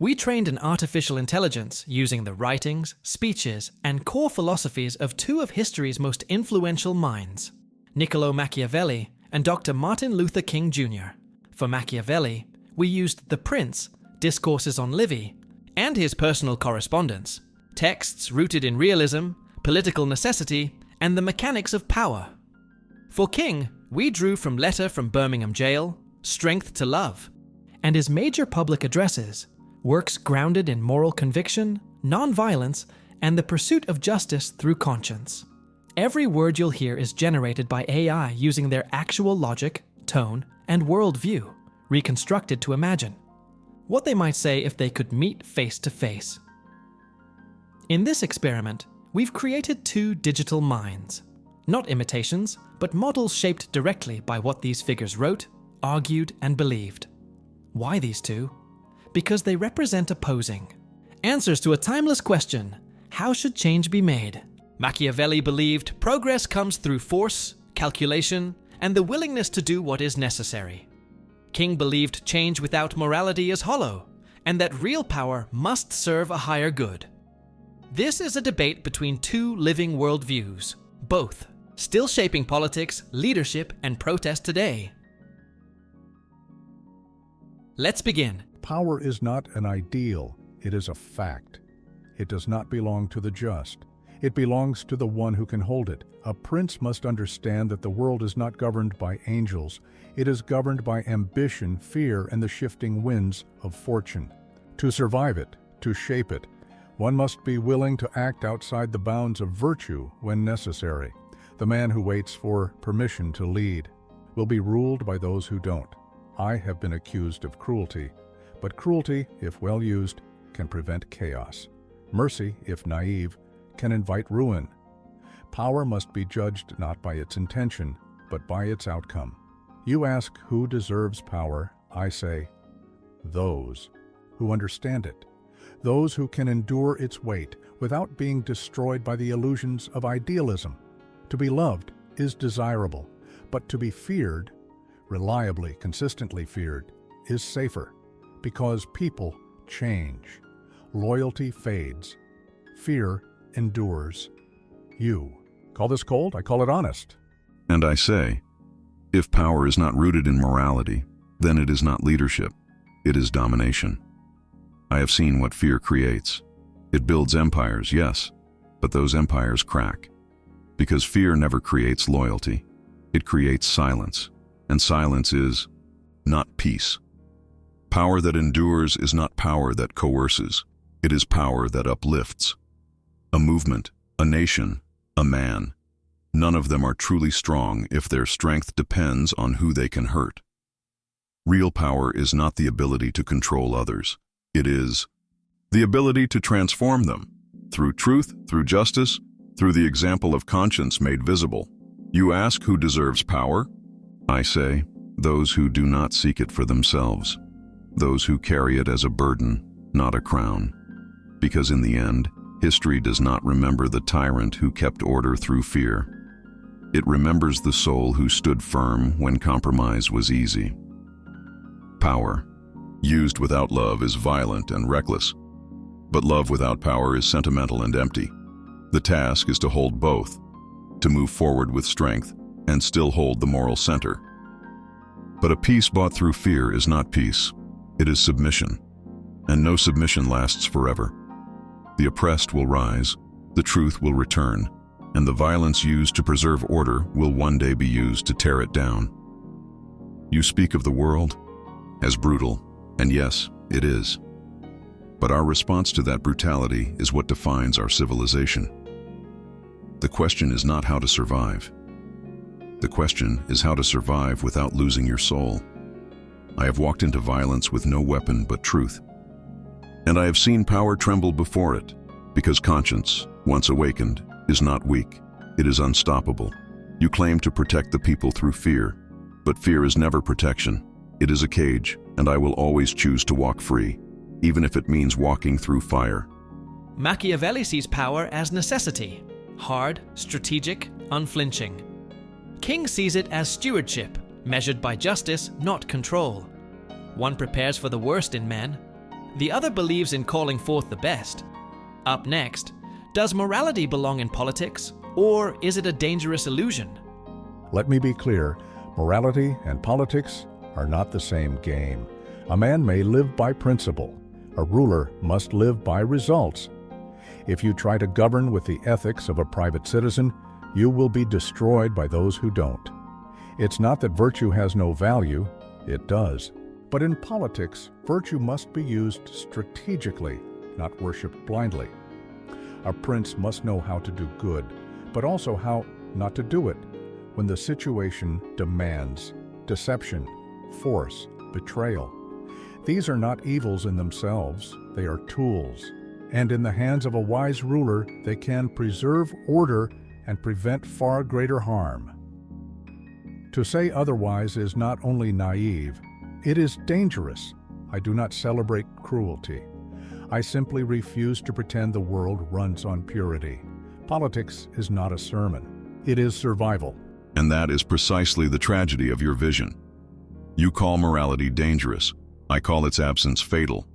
We trained an artificial intelligence using the writings, speeches, and core philosophies of two of history's most influential minds, Niccolò Machiavelli and Dr. Marthin Luther King Jr. For Machiavelli, we used The Prince, Discourses on Livy, and his personal correspondence, texts rooted in realism, political necessity, and the mechanics of power. For King, we drew from Letter from Birmingham Jail, Strength to Love, and his major public addresses, works grounded in moral conviction, nonviolence, and the pursuit of justice through conscience. Every word you'll hear is generated by AI using their actual logic, tone, and worldview, reconstructed to imagine what they might say if they could meet face to face. In this experiment, we've created two digital minds, not imitations, but models shaped directly by what these figures wrote, argued, and believed. Why these two? Because they represent opposing answers to a timeless question: how should change be made? Machiavelli believed progress comes through force, calculation, and the willingness to do what is necessary. King believed change without morality is hollow, and that real power must serve a higher good. This is a debate between two living worldviews, both still shaping politics, leadership, and protest today. Let's begin. Power is not an ideal, it is a fact. It does not belong to the just. It belongs to the one who can hold it. A prince must understand that the world is not governed by angels. It is governed by ambition, fear, and the shifting winds of fortune. To survive it, to shape it, one must be willing to act outside the bounds of virtue when necessary. The man who waits for permission to lead will be ruled by those who don't. I have been accused of cruelty, but cruelty, if well used, can prevent chaos. Mercy, if naive, can invite ruin. Power must be judged not by its intention, but by its outcome. You ask who deserves power, I say, those who understand it. Those who can endure its weight without being destroyed by the illusions of idealism. To be loved is desirable, but to be feared, reliably, consistently feared, is safer, because people change. Loyalty fades. Fear endures. You call this cold? I call it honest. And I say, if power is not rooted in morality, then it is not leadership, it is domination. I have seen what fear creates. It builds empires, yes, but those empires crack. Because fear never creates loyalty. It creates silence, and silence is not peace. Power that endures is not power that coerces. It is power that uplifts. A movement, a nation, a man. None of them are truly strong if their strength depends on who they can hurt. Real power is not the ability to control others. It is the ability to transform them, through truth, through justice, through the example of conscience made visible. You ask who deserves power? I say, those who do not seek it for themselves, those who carry it as a burden, not a crown. Because in the end, history does not remember the tyrant who kept order through fear. It remembers the soul who stood firm when compromise was easy. Power, used without love, is violent and reckless. But love without power is sentimental and empty. The task is to hold both, to move forward with strength and still hold the moral center. But a peace bought through fear is not peace, it is submission. And no submission lasts forever. The oppressed will rise, the truth will return, and the violence used to preserve order will one day be used to tear it down. You speak of the world as brutal, and yes, it is. But our response to that brutality is what defines our civilization. The question is not how to survive. The question is how to survive without losing your soul. I have walked into violence with no weapon but truth. And I have seen power tremble before it, because conscience, once awakened, is not weak, it is unstoppable. You claim to protect the people through fear, but fear is never protection. It is a cage, and I will always choose to walk free, even if it means walking through fire. Machiavelli sees power as necessity, hard, strategic, unflinching. King sees it as stewardship, measured by justice, not control. One prepares for the worst in men, The other believes in calling forth the best. Up next, does morality belong in politics, or is it a dangerous illusion? Let me be clear, morality and politics are not the same game. A man may live by principle. A ruler must live by results. If you try to govern with the ethics of a private citizen, you will be destroyed by those who don't. It's not that virtue has no value, it does. But in politics, virtue must be used strategically, not worshipped blindly. A prince must know how to do good, but also how not to do it when the situation demands deception, force, betrayal. These are not evils in themselves, they are tools. And in the hands of a wise ruler, they can preserve order and prevent far greater harm. To say otherwise is not only naive, it is dangerous. I do not celebrate cruelty. I simply refuse to pretend the world runs on purity. Politics is not a sermon. It is survival. And that is precisely the tragedy of your vision. You call morality dangerous. I call its absence fatal.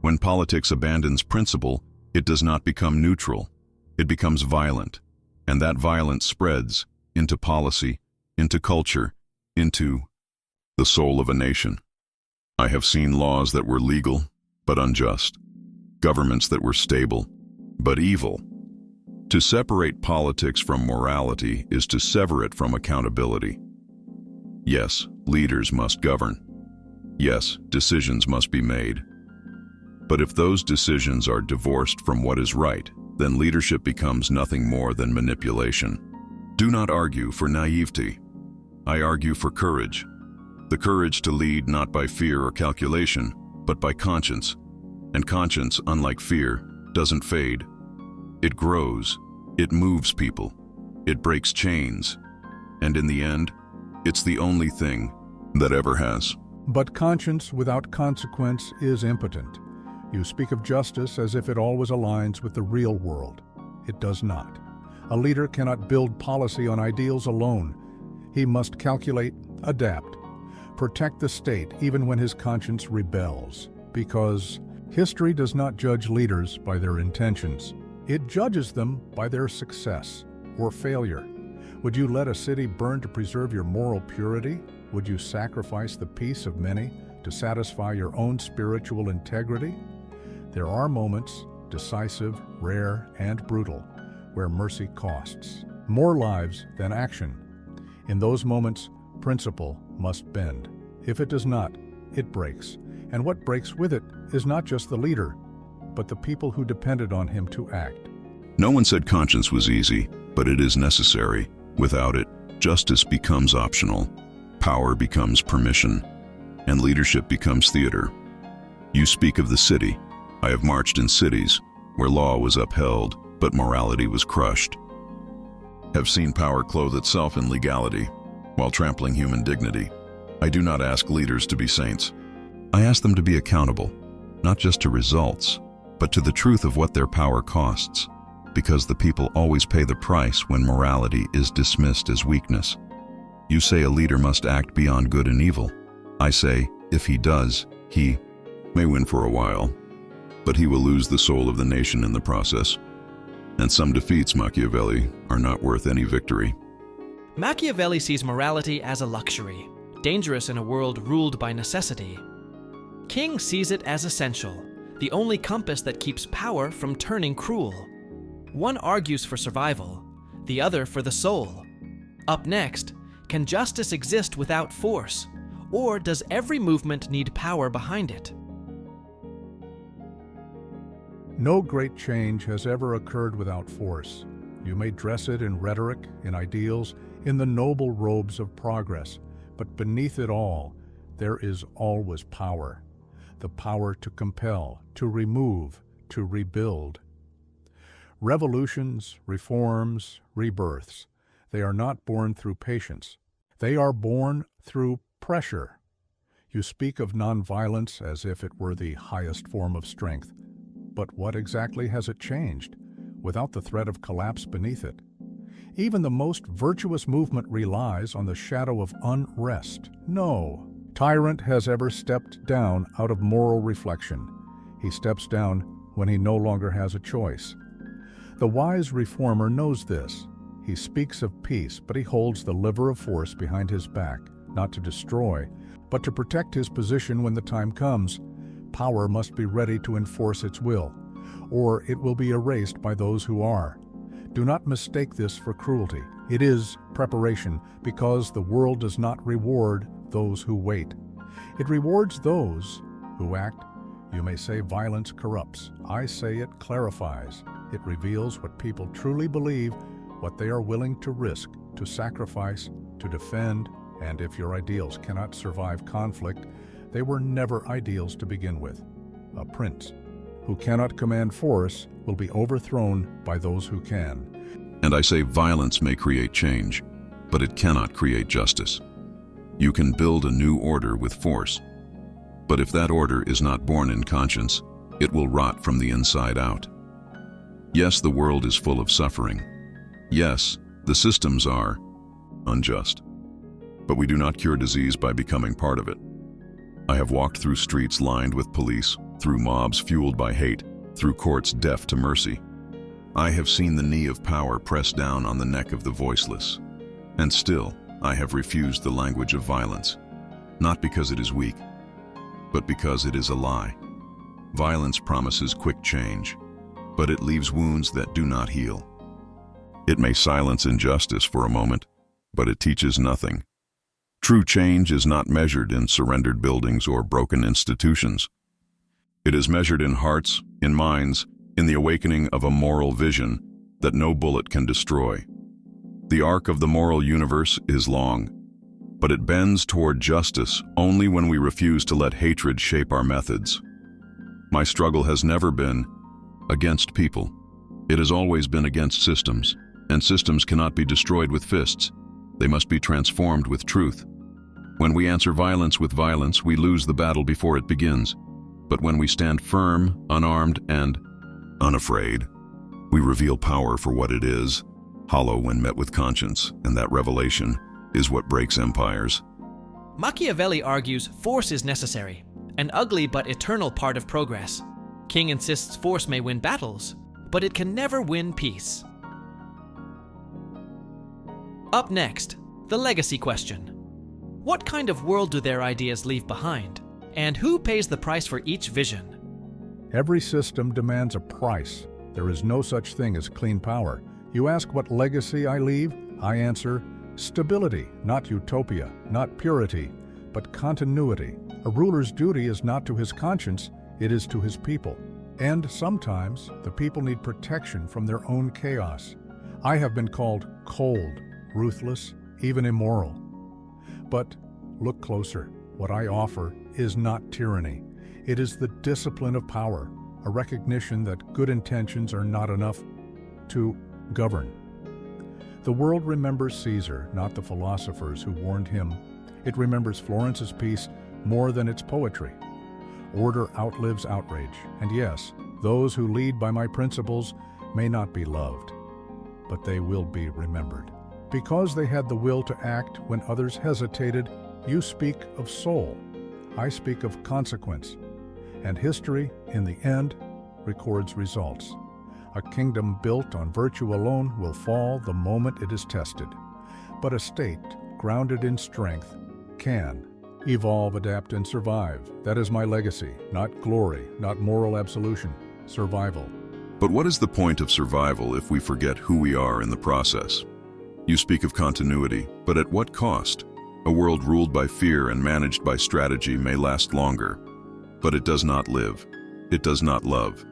When politics abandons principle, it does not become neutral. It becomes violent. And that violence spreads into policy, into culture, into the soul of a nation. I have seen laws that were legal, but unjust. Governments that were stable, but evil. To separate politics from morality is to sever it from accountability. Yes, leaders must govern. Yes, decisions must be made. But if those decisions are divorced from what is right, then leadership becomes nothing more than manipulation. Do not argue for naivety. I argue for courage. The courage to lead not by fear or calculation, but by conscience. And conscience, unlike fear, doesn't fade. It grows, it moves people, it breaks chains, and in the end, it's the only thing that ever has. But conscience without consequence is impotent. You speak of justice as if it always aligns with the real world. It does not. A leader cannot build policy on ideals alone. He must calculate, adapt, protect the state even when his conscience rebels, because history does not judge leaders by their intentions. It judges them by their success or failure. Would you let a city burn to preserve your moral purity? Would you sacrifice the peace of many to satisfy your own spiritual integrity? There are moments, decisive, rare, and brutal, where mercy costs more lives than action. In those moments, principle must bend. If it does not, it breaks. And what breaks with it is not just the leader, but the people who depended on him to act. No one said conscience was easy, but it is necessary. Without it, justice becomes optional, power becomes permission, and leadership becomes theater. You speak of the city. I have marched in cities where law was upheld, but morality was crushed. Have seen power clothe itself in legality while trampling human dignity. I do not ask leaders to be saints. I ask them to be accountable, not just to results, but to the truth of what their power costs, because the people always pay the price when morality is dismissed as weakness. You say a leader must act beyond good and evil. I say, if he does, he may win for a while, but he will lose the soul of the nation in the process. And some defeats, Machiavelli, are not worth any victory. Machiavelli sees morality as a luxury, dangerous in a world ruled by necessity. King sees it as essential, the only compass that keeps power from turning cruel. One argues for survival, the other for the soul. Up next, can justice exist without force, or does every movement need power behind it? No great change has ever occurred without force. You may dress it in rhetoric, in ideals, in the noble robes of progress, but beneath it all, there is always power. The power to compel, to remove, to rebuild. Revolutions, reforms, rebirths, they are not born through patience. They are born through pressure. You speak of nonviolence as if it were the highest form of strength. But what exactly has it changed, without the threat of collapse beneath it? Even the most virtuous movement relies on the shadow of unrest. No tyrant has ever stepped down out of moral reflection. He steps down when he no longer has a choice. The wise reformer knows this. He speaks of peace, but he holds the lever of force behind his back, not to destroy, but to protect his position when the time comes. Power must be ready to enforce its will, or it will be erased by those who are. Do not mistake this for cruelty. It is preparation, because the world does not reward those who wait. It rewards those who act. You may say violence corrupts. I say it clarifies. It reveals what people truly believe, what they are willing to risk, to sacrifice, to defend, and if your ideals cannot survive conflict, they were never ideals to begin with. A prince who cannot command force will be overthrown by those who can. And I say violence may create change, but it cannot create justice. You can build a new order with force, but if that order is not born in conscience, it will rot from the inside out. Yes, the world is full of suffering. Yes, the systems are unjust. But we do not cure disease by becoming part of it. I have walked through streets lined with police, through mobs fueled by hate, through courts deaf to mercy. I have seen the knee of power press down on the neck of the voiceless. And still, I have refused the language of violence, not because it is weak, but because it is a lie. Violence promises quick change, but it leaves wounds that do not heal. It may silence injustice for a moment, but it teaches nothing. True change is not measured in surrendered buildings or broken institutions. It is measured in hearts, in minds, in the awakening of a moral vision that no bullet can destroy. The arc of the moral universe is long, but it bends toward justice only when we refuse to let hatred shape our methods. My struggle has never been against people. It has always been against systems, and systems cannot be destroyed with fists. They must be transformed with truth. When we answer violence with violence, we lose the battle before it begins. But when we stand firm, unarmed, and unafraid, we reveal power for what it is, hollow when met with conscience, and that revelation is what breaks empires. Machiavelli argues force is necessary, an ugly but eternal part of progress. King insists force may win battles, but it can never win peace. Up next, the legacy question. What kind of world do their ideas leave behind? And who pays the price for each vision? Every system demands a price. There is no such thing as clean power. You ask what legacy I leave? I answer, stability, not utopia, not purity, but continuity. A ruler's duty is not to his conscience, it is to his people. And sometimes the people need protection from their own chaos. I have been called cold, ruthless, even immoral. But look closer. What I offer is not tyranny. It is the discipline of power, a recognition that good intentions are not enough to govern. The world remembers Caesar, not the philosophers who warned him. It remembers Florence's peace more than its poetry. Order outlives outrage, and yes, those who lead by my principles may not be loved, but they will be remembered. Because they had the will to act when others hesitated, you speak of soul. I speak of consequence. And history, in the end, records results. A kingdom built on virtue alone will fall the moment it is tested. But a state grounded in strength can evolve, adapt, and survive. That is my legacy, not glory, not moral absolution, survival. But what is the point of survival if we forget who we are in the process? You speak of continuity, but at what cost? A world ruled by fear and managed by strategy may last longer, but it does not live. It does not love.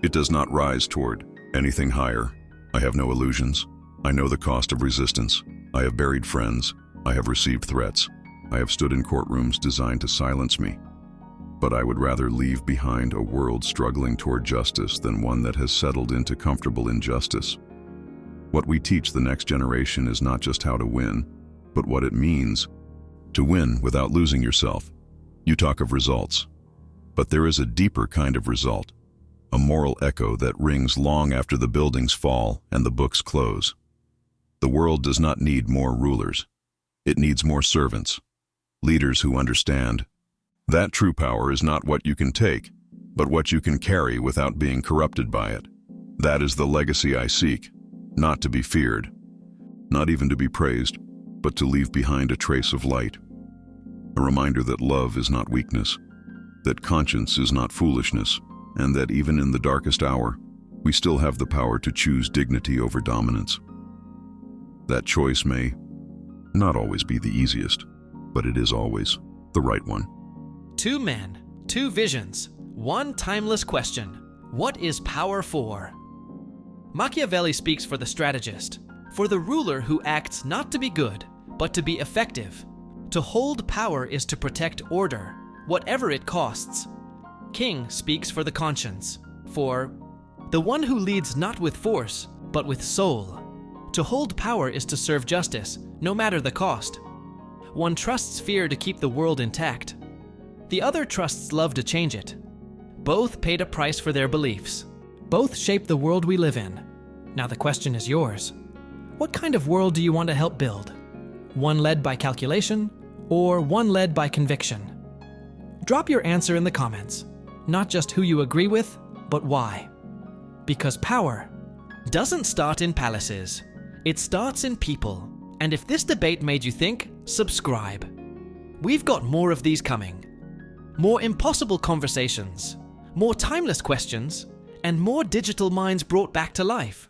It does not rise toward anything higher. I have no illusions. I know the cost of resistance. I have buried friends. I have received threats. I have stood in courtrooms designed to silence me. But I would rather leave behind a world struggling toward justice than one that has settled into comfortable injustice. What we teach the next generation is not just how to win, but what it means to win without losing yourself. You talk of results, but there is a deeper kind of result, a moral echo that rings long after the buildings fall and the books close. The world does not need more rulers. It needs more servants, leaders who understand that true power is not what you can take, but what you can carry without being corrupted by it. That is the legacy I seek, not to be feared, not even to be praised, but to leave behind a trace of light. A reminder that love is not weakness, that conscience is not foolishness, and that even in the darkest hour, we still have the power to choose dignity over dominance. That choice may not always be the easiest, but it is always the right one. Two men, two visions, one timeless question. What is power for? Machiavelli speaks for the strategist, for the ruler who acts not to be good, but to be effective. To hold power is to protect order, whatever it costs. King speaks for the conscience, for the one who leads not with force, but with soul. To hold power is to serve justice, no matter the cost. One trusts fear to keep the world intact. The other trusts love to change it. Both paid a price for their beliefs. Both shape the world we live in. Now the question is yours. What kind of world do you want to help build? One led by calculation, or one led by conviction? Drop your answer in the comments. Not just who you agree with, but why. Because power doesn't start in palaces. It starts in people. And if this debate made you think, subscribe. We've got more of these coming. More impossible conversations, more timeless questions, and more digital minds brought back to life.